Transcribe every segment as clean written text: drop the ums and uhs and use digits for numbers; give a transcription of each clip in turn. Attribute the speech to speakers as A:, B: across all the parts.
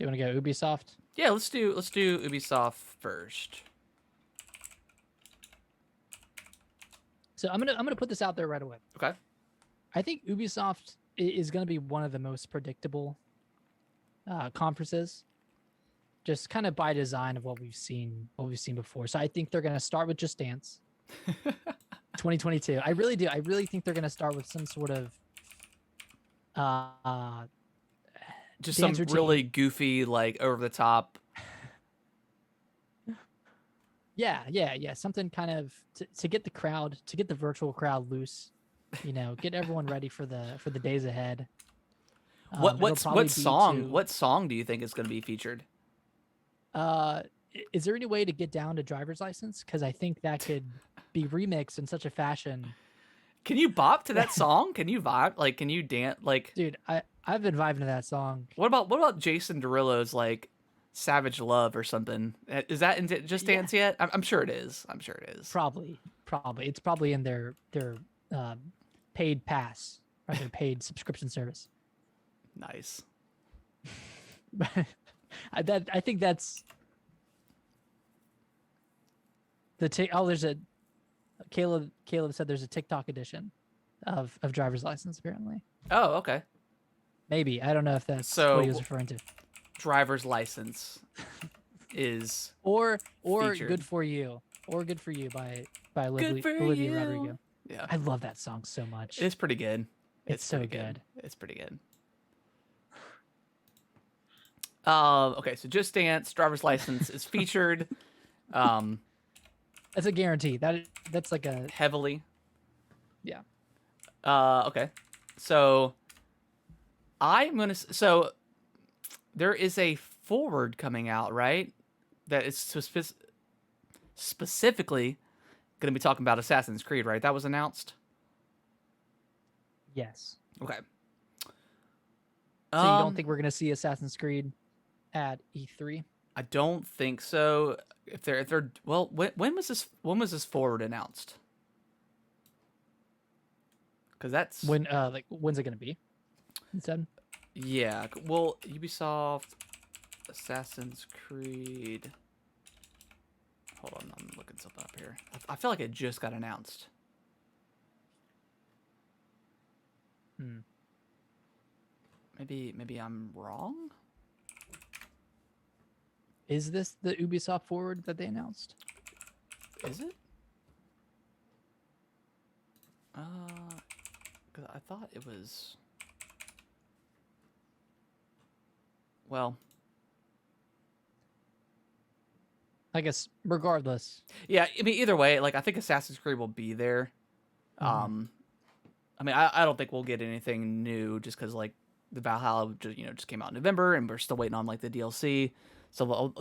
A: So you want to go Ubisoft?
B: Yeah, let's do Ubisoft first.
A: So I'm gonna put this out there right away.
B: Okay.
A: I think Ubisoft is gonna be one of the most predictable conferences, just kind of by design of what we've seen before. So I think they're gonna start with Just Dance 2022. I really do. I really think they're gonna start with some sort of uh
B: Just
A: dance
B: some
A: routine.
B: really goofy, like over the top.
A: Yeah. Something kind of to get the virtual crowd loose. Get everyone ready for the days ahead. It'll probably be to
B: What song do you think is going to be featured?
A: uh is there any way to get down to driver's license? Because I think that could be remixed in such a fashion.
B: Can you bop to that song? Can you vibe? Like, can you dance? Like,
A: Dude, I've been vibing to that song.
B: what about Jason Derulo's like "Savage Love" or something? Is that in Just
A: Yeah,
B: Dance yet? I'm sure it is. I'm sure it is.
A: probably it's probably in their uh, paid pass or their paid subscription service.
B: Nice.
A: But I think that's there's a Caleb said there's a TikTok edition of driver's license apparently.
B: Oh, okay.
A: Maybe. I don't know if that's what he was
B: So,
A: referring to.
B: driver's license is
A: Or
B: featured.
A: Good for You. Or Good for You by
B: Good for
A: Olivia
B: you.
A: Rodrigo.
B: Yeah,
A: I love that song so much.
B: it's pretty good.
A: It's so
B: pretty
A: good.
B: It's pretty good. Okay, so Just Dance, driver's license is featured. Um,
A: That's a guarantee. That's like a
B: heavily.
A: yeah.
B: Okay, so so there is a forward coming out, right? That is specifically going to be talking about Assassin's Creed, right? That was announced.
A: Yes.
B: Okay.
A: So you don't think we're gonna see Assassin's Creed at E3?
B: I don't think so. If they're well, when was this forward announced? Because that's
A: When's it gonna be? Instead?
B: yeah. Well, Ubisoft Assassin's Creed. Hold on, I'm looking something up here. I feel like it just got announced. Maybe I'm wrong.
A: Is this the Ubisoft Forward that they announced?
B: Is it? Cause I thought it was. Well,
A: I guess regardless.
B: yeah. I mean, either way, like I think Assassin's Creed will be there.
A: Mhm.
B: I mean, I don't think we'll get anything new just because like the Valhalla just came out in November and we're still waiting on like the DLC. So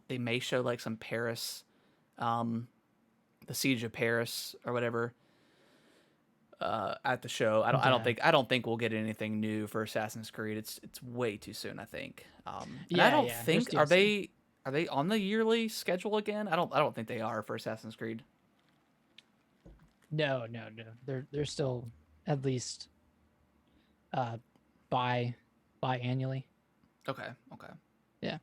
B: they may show like some Paris, the Siege of Paris or whatever, at the show. I don't think we'll get anything new for Assassin's Creed. It's way too soon, I think. And I don't think are they on the yearly schedule again? I don't think they are for Assassin's Creed.
A: No. They're still at least buy annually.
B: Okay.
A: Yeah.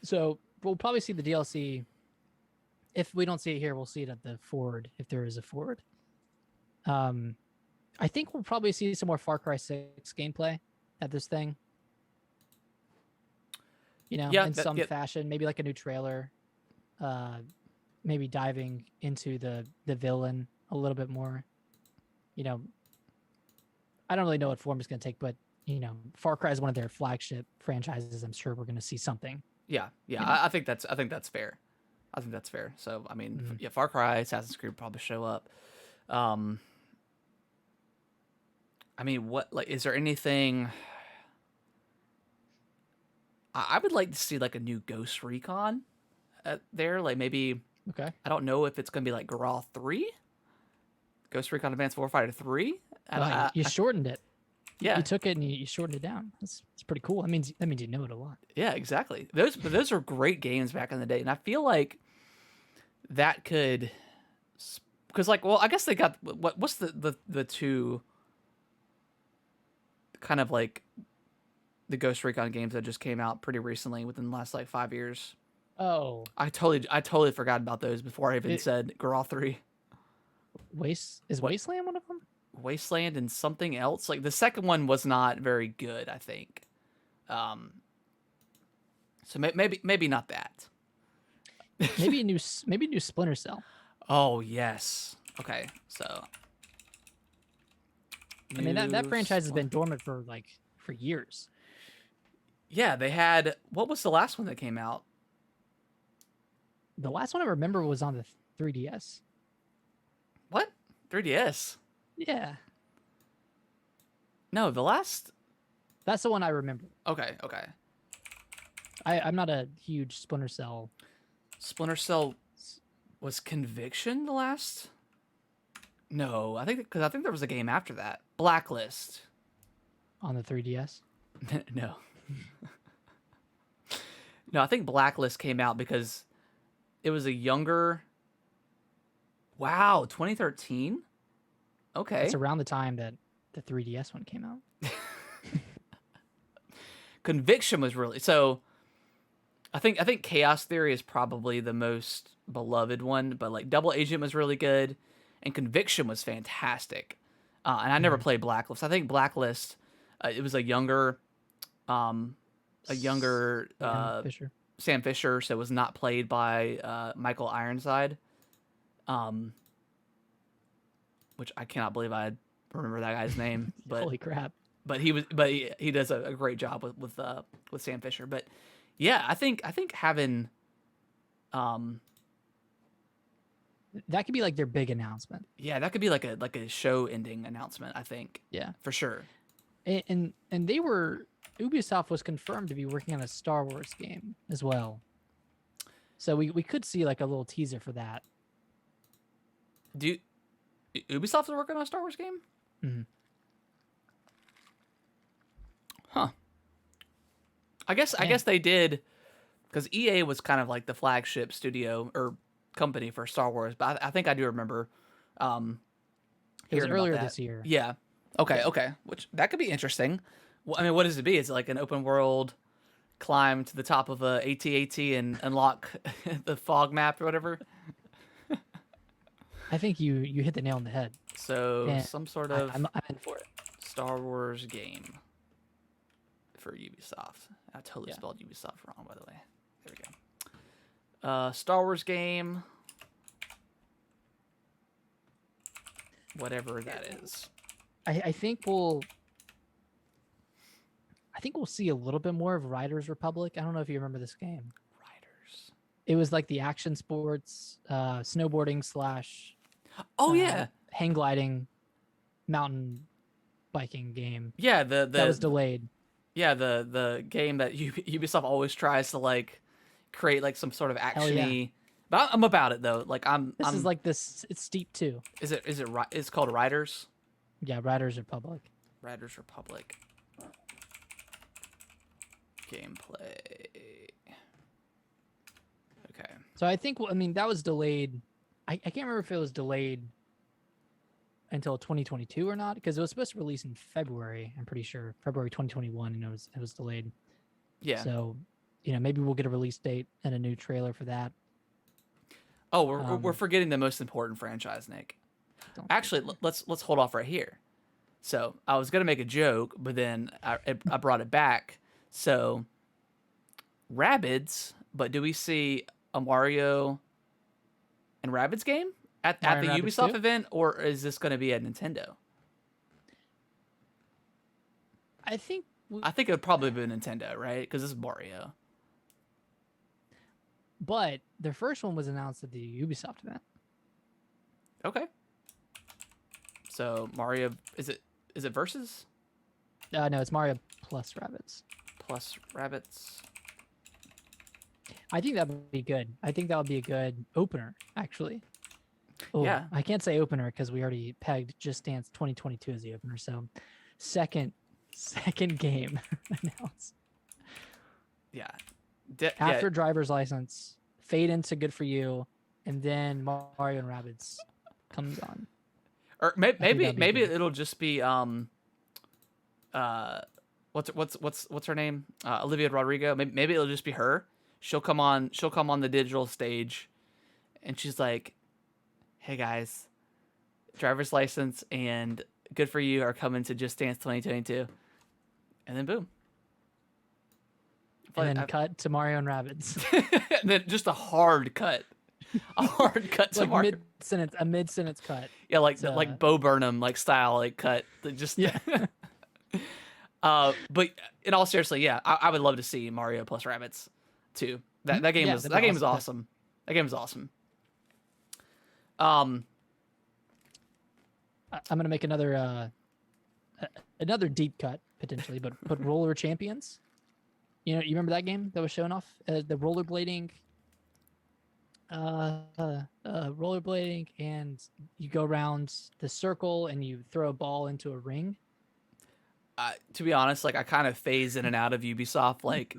A: So we'll probably see the DLC. If we don't see it here, we'll see it at the Forward if there is a Forward. I think we'll probably see some more Far Cry 6 gameplay at this thing. In some fashion, maybe like a new trailer. Maybe diving into the villain a little bit more. I don't really know what form it's going to take, but Far Cry is one of their flagship franchises. I'm sure we're going to see something.
B: Yeah. I think that's fair. I think that's fair. So I mean, yeah, Far Cry, Assassin's Creed will probably show up. I mean, what like is there anything? I would like to see like a new Ghost Recon there, like maybe.
A: Okay.
B: I don't know if it's gonna be like Graw 3, Ghost Recon Advanced Warfighter 3.
A: You shortened it.
B: Yeah,
A: you took it and you shortened it down. That's pretty cool. That means you know it a lot.
B: Yeah, exactly. Those are great games back in the day, and I feel like that could, because like, well, I guess they got what's the two kind of like the Ghost Recon games that just came out pretty recently within the last like 5 years.
A: Oh,
B: I totally forgot about those before I even said Graw 3.
A: What? Wasteland one of them?
B: Wasteland and something else. Like the second one was not very good, I think. So maybe not that.
A: maybe a new Splinter Cell.
B: Oh yes. Okay, so.
A: I mean that franchise has been dormant for years.
B: Yeah, they had. What was the last one that came out?
A: The last one I remember was on the 3DS.
B: What? 3DS?
A: Yeah.
B: No, the last.
A: That's the one I remember.
B: Okay.
A: I'm not a huge Splinter Cell.
B: Splinter Cell was Conviction the last? No, I think there was a game after that. Blacklist.
A: On the 3DS?
B: No. No, I think Blacklist came out because it was a younger. Wow, 2013? Okay.
A: It's around the time that the 3DS one came out.
B: Conviction was really so. I think Chaos Theory is probably the most beloved one, but like Double Agent was really good, and Conviction was fantastic. And I never played Blacklist. I think Blacklist, it was a younger
A: Fisher.
B: Sam Fisher, so it was not played by Michael Ironside, which I cannot believe I remember that guy's name. But
A: Holy crap!
B: But he does a great job with Sam Fisher. But yeah, I think having
A: that could be like their big announcement.
B: Yeah, that could be like a show ending announcement. I think.
A: Yeah,
B: for sure.
A: And Ubisoft was confirmed to be working on a Star Wars game as well. So we could see like a little teaser for that.
B: Ubisoft is working on a Star Wars game?
A: Mm-hmm.
B: Huh. I guess they did, because EA was kind of like the flagship studio or company for Star Wars. But I think I do remember.
A: It was earlier this year.
B: Yeah. Okay. Which that could be interesting. Well, I mean, what does it be? Is it like an open world climb to the top of a AT-AT and unlock the fog map or whatever?
A: I think you hit the nail on the head.
B: So some sort of
A: I'm in for it.
B: Star Wars game for Ubisoft. I totally spelled Ubisoft wrong, by the way. There we go. Star Wars game. Whatever that is.
A: I think we'll see a little bit more of Riders Republic. I don't know if you remember this game.
B: Riders.
A: It was like the action sports, snowboarding /
B: yeah,
A: hang gliding, mountain biking game.
B: Yeah,
A: that was delayed.
B: Yeah, the game that Ubisoft always tries to like create like some sort of actiony. Yeah. But I'm about it though. Like
A: This is like this. It's Steep 2.
B: Is it? It's called Riders.
A: Yeah, Riders Republic.
B: Riders Republic. Gameplay. Okay.
A: So I think that was delayed. I can't remember if it was delayed until 2022 or not, because it was supposed to release in February. I'm pretty sure February 2021, and it was delayed.
B: Yeah.
A: So, maybe we'll get a release date and a new trailer for that.
B: Oh, we're forgetting the most important franchise, Nick. Actually, let's hold off right here. So I was gonna make a joke, but then I brought it back. So Rabbids, but do we see a Mario and Rabbids game at the Ubisoft event, or is this going to be at Nintendo?
A: I think
B: it would probably be Nintendo, right? Because this is Mario.
A: But the first one was announced at the Ubisoft event.
B: Okay. So Mario, is it Versus?
A: No, it's Mario plus Rabbids.
B: Plus Rabbids.
A: I think that would be good. I think that would be a good opener, actually. Oh,
B: yeah.
A: I can't say opener because we already pegged Just Dance 2022 as the opener. So, second game announced.
B: Yeah.
A: After Driver's License, fade into Good For You, and then Mario and Rabbids comes on.
B: Or maybe it'll just be what's her name? Olivia Rodrigo. Maybe it'll just be her. She'll come on the digital stage, and she's like, "Hey guys, driver's license and Good For You are coming to Just Dance 2022," and then boom.
A: And then cut to Mario and Rabbids.
B: And then just a hard cut. A hard cut to
A: like
B: Mario.
A: a mid-sentence cut.
B: Yeah, like Bo Burnham like style like cut. Just
A: yeah.
B: But in all seriously, yeah, I would love to see Mario plus Rabbids too. That game was awesome. That game was awesome. I'm
A: gonna make another deep cut potentially, but Roller Champions. You remember that game that was showing off the rollerblading, and you go around the circle and you throw a ball into a ring.
B: To be honest, like I kind of phase in and out of Ubisoft. Like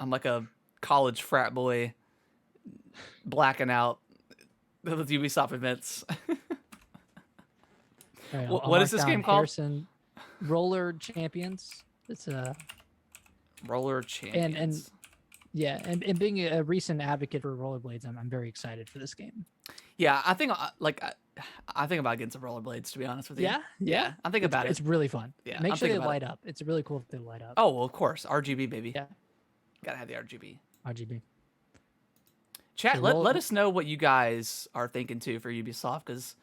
B: I'm like a college frat boy, blacking out with Ubisoft events.
A: Right,
B: what is this game called?
A: Roller Champions. It's a
B: Roller Champions.
A: And being a recent advocate for rollerblades, I'm very excited for this game.
B: Yeah, I think I think about getting some rollerblades, to be honest with you.
A: Yeah.
B: I'm thinking about it.
A: It's really fun.
B: Yeah,
A: make sure they light up. It's really cool if they light up.
B: Oh, well, of course, RGB baby.
A: Yeah,
B: gotta have the RGB. Chat, let us know what you guys are thinking too for Ubisoft, because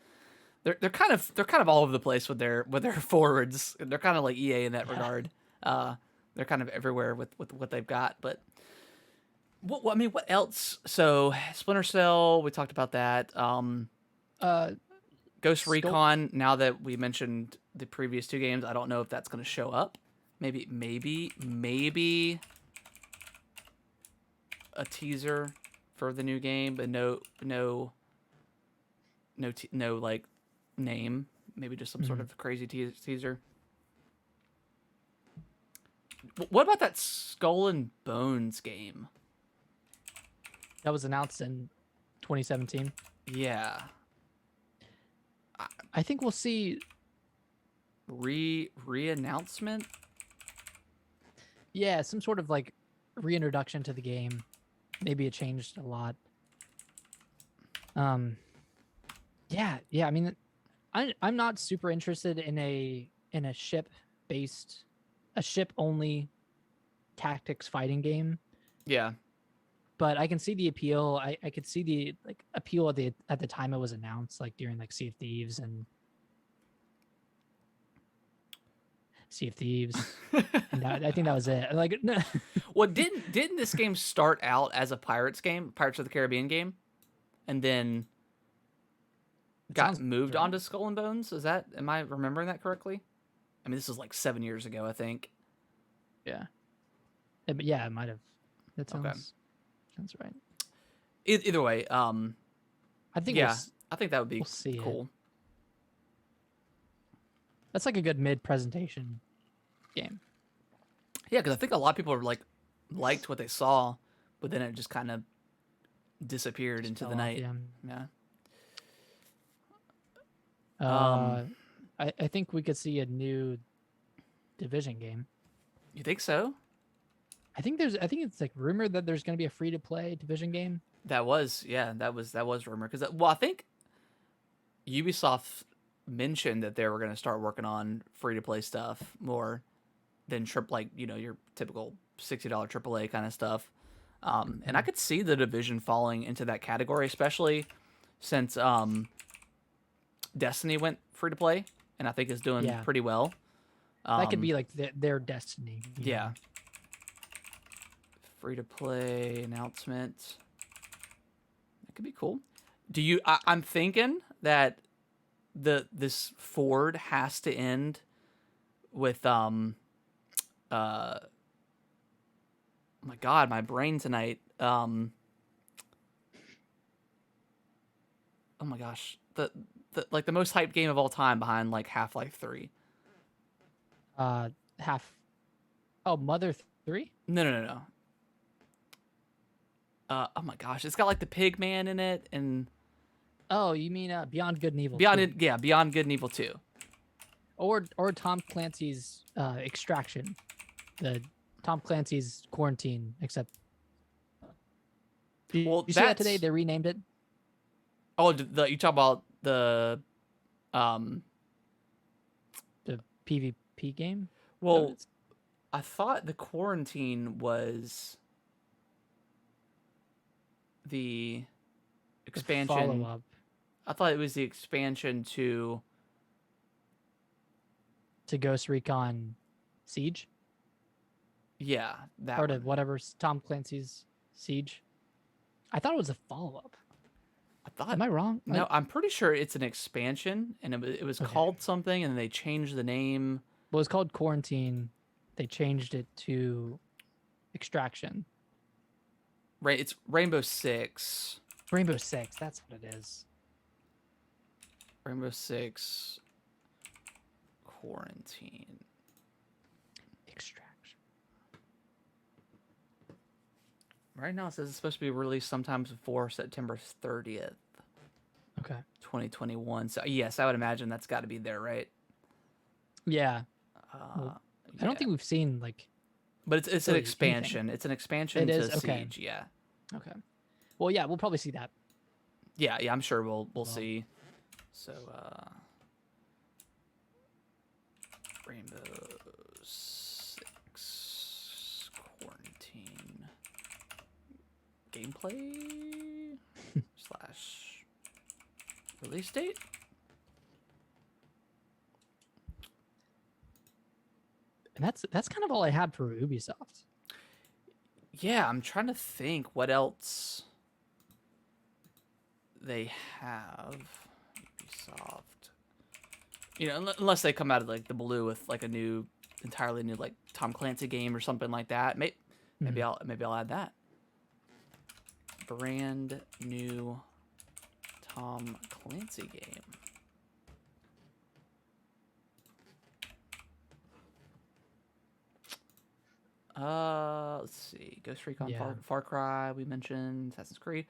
B: they're kind of all over the place with their forwards. They're kind of like EA in that regard. They're kind of everywhere with what they've got. But what else? So Splinter Cell, we talked about that. Ghost Recon. Now that we mentioned the previous two games, I don't know if that's going to show up. Maybe a teaser for the new game, but no like name. Maybe just some sort of crazy teaser. What about that Skull and Bones game?
A: That was announced in 2017.
B: Yeah.
A: I think we'll see
B: re-announcement.
A: Yeah, some sort of like reintroduction to the game. Maybe it changed a lot. Yeah. I mean, I'm not super interested in a ship only tactics fighting game.
B: Yeah.
A: But I can see the appeal. I could see the appeal at the time it was announced, like during like Sea of Thieves. And I think that was it. Like,
B: well, didn't this game start out as a Pirates game, Pirates of the Caribbean game, and then got moved onto Skull and Bones? Am I remembering that correctly? I mean, this is like 7 years ago, I think.
A: Yeah. But yeah, it might have. That sounds. Okay. That's right.
B: Either way, I
A: think
B: I think that would be cool.
A: That's like a good mid-presentation game.
B: Yeah, because I think a lot of people are liked what they saw, but then it just kind of disappeared into the night.
A: Yeah. I think we could see a new Division game.
B: You think so?
A: I think it's like rumored that there's going to be a free-to-play Division game.
B: That was rumored, because I think Ubisoft mentioned that they were going to start working on free-to-play stuff more than your typical $60 AAA kind of stuff. And I could see the Division falling into that category, especially since Destiny went free-to-play, and I think is doing pretty well.
A: That could be like their Destiny.
B: Yeah. Free-to-play announcement. That could be cool. I'm thinking that this Forward has to end with oh my god, my brain tonight. Oh my gosh, the most hyped game of all time behind like Half-Life 3.
A: Mother 3?
B: No. Oh my gosh, it's got like the Pig Man in it, and
A: oh, you mean Beyond Good and Evil?
B: Beyond Good and Evil 2,
A: or Tom Clancy's Extraction. the Tom Clancy's Quarantine, except did
B: Well,
A: you see that today?
B: that's
A: They renamed it.
B: oh, you talk about um.
A: The PvP game. Is that what
B: Well,
A: it's
B: I thought the Quarantine was the
A: the follow
B: expansion.
A: up
B: I thought it was the expansion to
A: to Ghost Recon Siege
B: yeah, that
A: or to
B: one.
A: whatever's Tom Clancy's Siege. I thought it was a follow up.
B: I thought
A: Am I wrong?
B: no, I'm pretty sure it's an expansion, and it was
A: Okay.
B: called something, and they changed the name.
A: Well, it's called Quarantine. They changed it to Extraction.
B: Right, it's Rainbow Six.
A: Rainbow Six. That's what it is.
B: Rainbow Six Quarantine.
A: Extraction.
B: Right now it says it's supposed to be released sometime before September 30th,
A: Okay.
B: 2021. So yes, I would imagine that's got to be there, right?
A: Yeah.
B: Uh,
A: I don't think we've seen like.
B: but it's an
A: really
B: expansion.
A: anything.
B: It's an expansion
A: It
B: to
A: is? Okay.
B: Siege. Yeah,
A: Okay. Well, yeah, we'll probably see that.
B: yeah. I'm sure we'll
A: Well.
B: see. So Rainbow Six Quarantine gameplay slash release date.
A: And that's kind of all I had for Ubisoft.
B: Yeah, I'm trying to think what else they have. Ubisoft. You know, unless they come out of like the blue with like a new, entirely new like Tom Clancy game or something like that. Maybe I'll add that. Brand new Tom Clancy game. Let's see. Ghost Recon,
A: Yeah.
B: Far Cry, we mentioned. Assassin's Creed.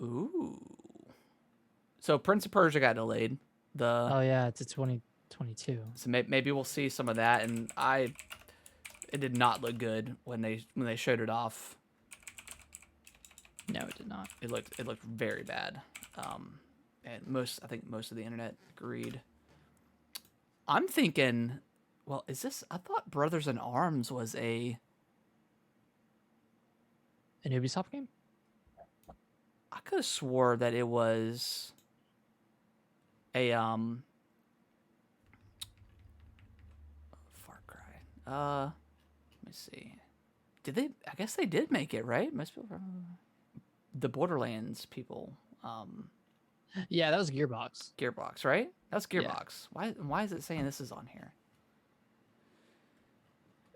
B: Ooh. So Prince of Persia got delayed.
A: Oh yeah, it's a 2022.
B: So maybe we'll see some of that. And it did not look good when they showed it off.
A: No, it did not.
B: It looked very bad. And I think most of the internet agreed. I'm thinking, well, is this? I thought Brothers in Arms was
A: An Ubisoft game?
B: I could have swore that it was a Far Cry. Let me see. Did they? I guess they did make it, right? Most people, the Borderlands people.
A: Yeah, that was Gearbox.
B: Gearbox, right? That's
A: Yeah.
B: Gearbox. Why is it saying this is on here?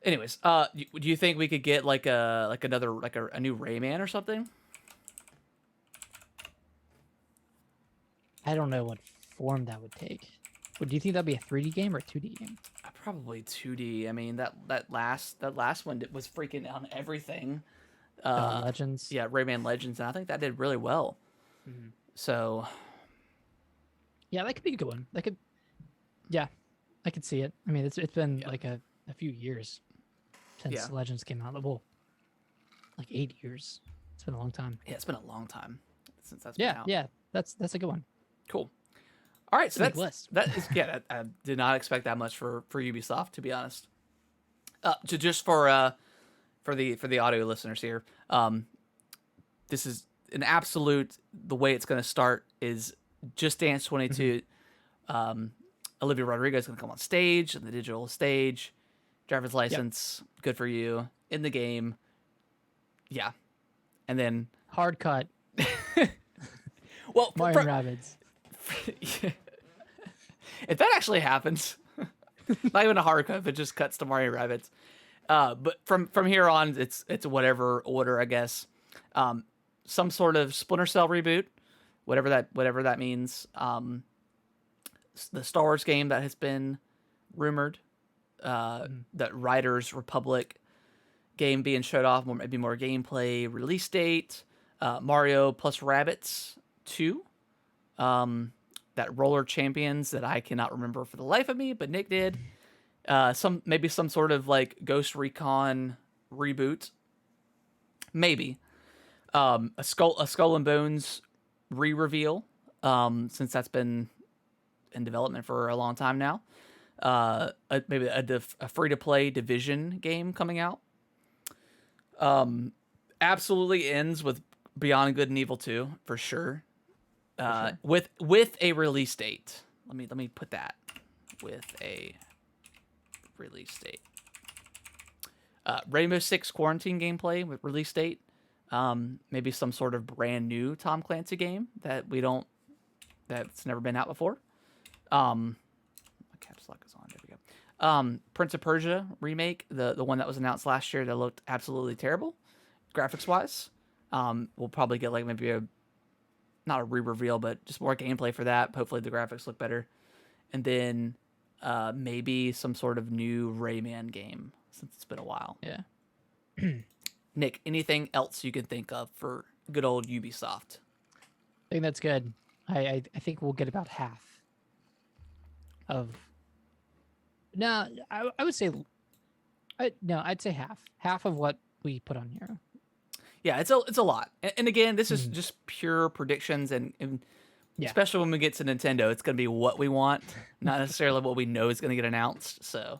B: Anyways, do you think we could get like a new Rayman or something?
A: I don't know what form that would take. But do you think that'd be a 3D game or a 2D game?
B: Probably 2D. I mean that last one was freaking on everything.
A: Legends.
B: Yeah, Rayman Legends, and I think that did really well.
A: Mhm.
B: So
A: Yeah, that could be a good one. That could. Yeah, I could see it. I mean, it's been like a few years since Legends came out. Well, like 8 years. It's been a long time.
B: yeah, it's been a long time since that's been out.
A: Yeah, that's a good one.
B: Cool. All right, so
A: It's a big list.
B: that is I did not expect that much for Ubisoft, to be honest. Just for the audio listeners here, this is an absolute. The way it's going to start is Just Dance 22. Olivia Rodrigo is going to come on stage, on the digital stage, driver's license, good for you, in the game. Yeah, and then
A: Hard cut.
B: well,
A: Mario Rabbids.
B: if that actually happens, not even a hard cut, but just cuts to Mario Rabbids. But from here on, it's whatever order, I guess. Some sort of Splinter Cell reboot, whatever that means. The Star Wars game that has been rumored, that Riders Republic game being showed off, maybe more gameplay, release date, Mario plus Rabbids 2. That Roller Champions that I cannot remember for the life of me, but Nick did. Maybe some sort of like Ghost Recon reboot. Maybe a Skull and Bones re-reveal. Since that's been in development for a long time now. Maybe a free-to-play Division game coming out. Absolutely ends with Beyond Good and Evil 2 for sure.
A: Sure.
B: With a release date. Let me put that with a release date. Rainbow Six Quarantine gameplay with release date. Maybe some sort of brand new Tom Clancy game that's never been out before. My caps lock is on. There we go. Prince of Persia remake, the one that was announced last year that looked absolutely terrible, graphics wise. We'll probably get like maybe not a re-reveal, but just more gameplay for that. Hopefully the graphics look better, and then maybe some sort of new Rayman game since it's been a while.
A: Yeah.
B: Nick, anything else you can think of for good old Ubisoft?
A: I think that's good. I think we'll get about half of. No, I would say. I'd say half of what we put on here.
B: Yeah, it's a lot. And again, this is just pure predictions, and
A: Yeah.
B: especially when we get to Nintendo, it's going to be what we want, not necessarily what we know is going to get announced. So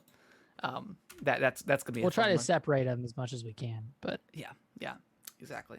B: that's going to be.
A: We'll try to separate them as much as we can, but
B: yeah, exactly.